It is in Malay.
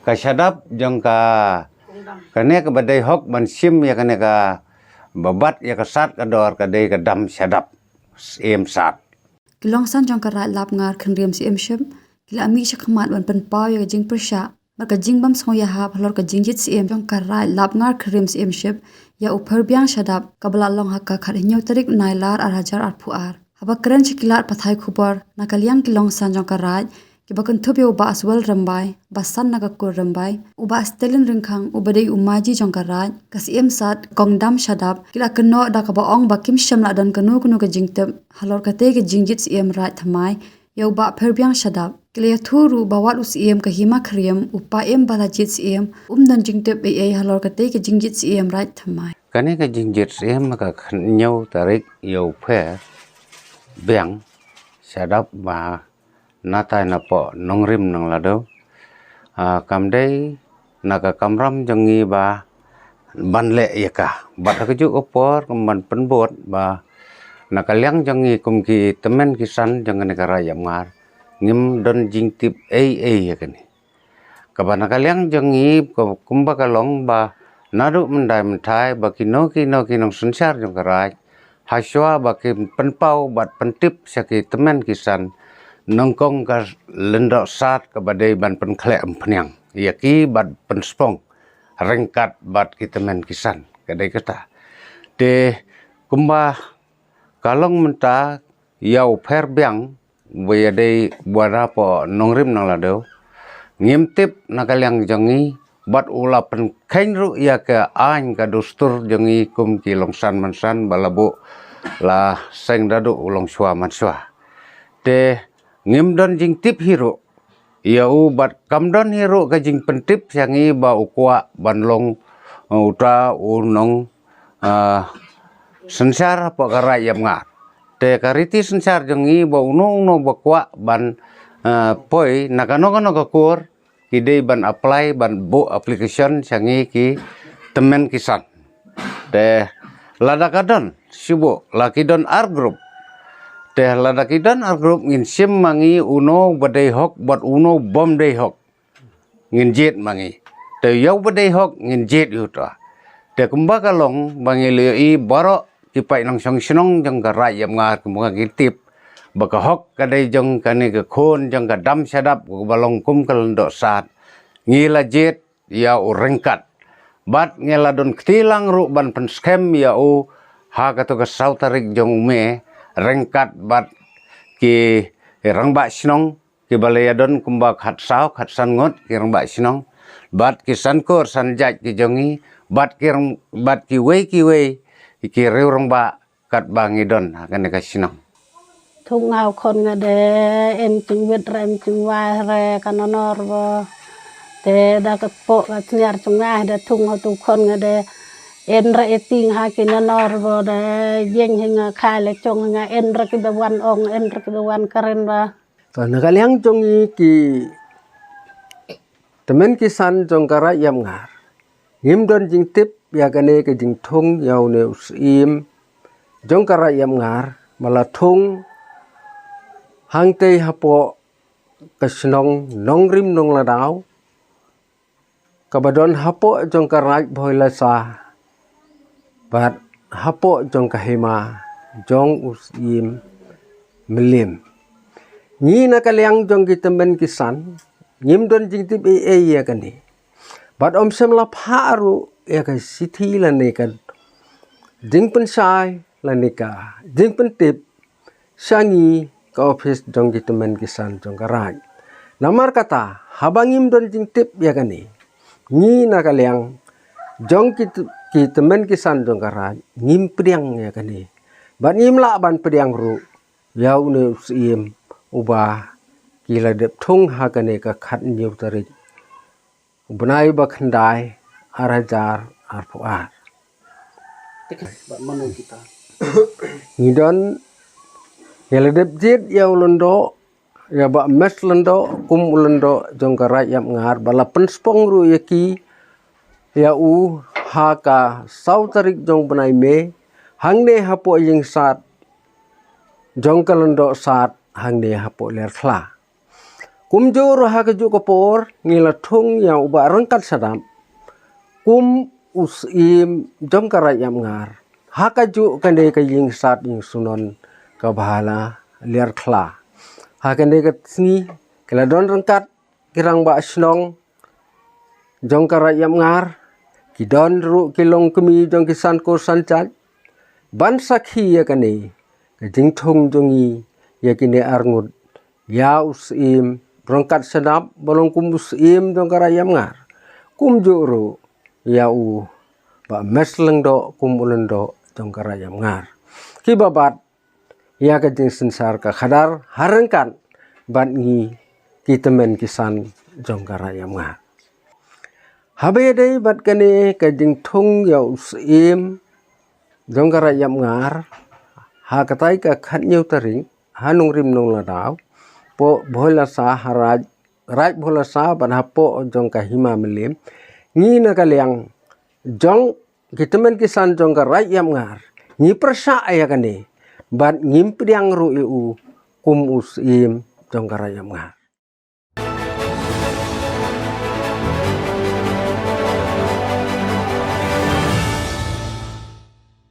kasyadap jong kane ka badai hok ban sim ya kane ka babat ya ka sat ka dor ka dei ka dam syadap em sat Kilongsan jong karat lap ngar khenriem si emshim kila ami shakmat ban pen pau ya jing persha mar ka jing bam song ya hap halor ka jingjit si em jong karat lap ngar khenriem si emship ya upher biang shadap kabla long hakka khat nyau tarik nailar ar hajar ar phuar haba kren chikilat pathai khupar nakaliang kilongsan jong karat kibakan thup yo ba aswal rambai basan naga kur rambai uba stelin ringkhang ubadei umaji jong karat kasiem sat kongdam shadap kila keno da ka ba ong ba kim shamla dan kanu kunu ka jingtem halor ka te ka jingjit siem rat thamai yo ba pherbyang shadap kila thuru bawat usiem ka hima khriem upa em balajit siem dan jingtep ei halor ka te ka jingjit siem rat thamai kane ka jingjit siem ka nyau tarik yo phe beng syadap ba natai na po nongrim nang lado kamdei naga kamram jangi ba banle yaka bat ka ju opor man penbot ba nakaliang jangi kumki temen kisan jangan negara yamngar ngim don jingtip ei yakani kabana kaliang jangi kumba kalong ba nadu mendai mentai ba kino kinong sensar jong karai haswa ba kim penpau bat pentip saki temen kisan nongkong ka lendok sat ka badai ban penkhle empnyang yaki bat penspong rengkat bat kitemen kisan kadai kata de kumba kalong menta yau perbyang we dei buara po nongrim nang lado ngimtip nakaliang jangi bat ula pen khainru ya ka ain ka dustur jangi kum ki longsan mansan balabu la seng dadu ulong swa manswa de ngimdon jing tip hiro yau bat kamdon hiro ka jing pentip sangi ba ukwa banlong uta unong sensar apa kara yam ngar te kariti sensar jangi ba uno bakwa ban poi nakano kakur kidei ban apply ban bo application sangi ki temen kisan te ladakadon subo lakidon ar group te ladakidan ar group ngin sim mangi uno badai hok bat uno bom dei hok ngin jet mangi te yau badai hok ngin jet yuta te kumba kalong bangi lei baro kipai nang song sinong jang ka rayam ngar kumba gitip baka hok kadai jong kane ka khon jang ka dam sadap balong kum kalendo sat ngila jet ya urengkat bat ngela don ktilang ru ban pen scam ya u ha ka to ka sautarik jong me rengkat bat ki rangba sinong ki balayadon kumba khat sao khat san ngot ki rangba sinong bat ki sankor sanjat ki jongi bat ki wei ki reu rangba kat bangidon hakane ka sinong thung ngau khon ngade en chung wit rem chung wa re kanonor bo te da ka po ka sniar chung nga da thung ho tu khon ngade en ra eting ha kinanor bo da yeng hinga khai le chong nga en ra ki wan ong en ra ki wan karen ba to nakaliang jongi ki temen kisan jong kara yam ngar ngim don jing tip ya kane ke jing thung yau ne usim jong kara yam ngar mala thung hang te hapo kasnong nongrim nong ladau kabadon hapo jong kara bhoi la sa bat hapo jong kahima jong usim melim ni nakaliang jong kitemen kisan ngim don jing tip ya kani bat om sem la pharu ya ka sithi la ne ka jing pen sai la ne ka jing pen tip sangi ka office jong kitemen kisan jong karaj namar kata habangim don jing tip ya kani ni nakaliang jong kitemen kisan jong karaj ngim priang ya kani ban ngim la ban priang ru yau ne usim uba kila dep thung ha kane ka khat nyu tarik bunai ba khandai arajar arpuar ngidon kila dep jit yau londo ya ba mes londo kum londo jong karaj yam ngar bala penspong ru yaki ya u ha ka sau tarik jong bunai me hangne hapo ying sat jong kalondo sat hangne hapo ler khla kum joro ha keju kapor ngila thung yang uba rengkat sadam kum usim jong karai yam ngar ha keju kande ke ying sat ying sunon ka bahala liar khla ha kande ke sni kala don rengkat kirang ba snong jong karai yam ngar ki don ru kilong kemi jong kisan ko sanchat ban sakhi ya kane ke jing thung jongi ya kine arngut ya usim rongkat sedap bolong kum usim jong karayam ngar kum joro ya u ba mesleng do kum ulen do jong karayam ngar ki babat ya ke jing sensar ka khadar harengkan ban ngi ki temen kisan jong karayam ngar habe dei bat kane ke jing thung ya usim jong karayam ngar ha katai ka khat nyeu taring hanung rim nong ladau po bhola sa haraj raj bhola sa ban hapo jong ka hima melim ngi na ka liang jong kitemen kisan jong ka raj yam ngar ngi persa aya kane ban ngim priang ru eu kum usim jong ka raj yam ngar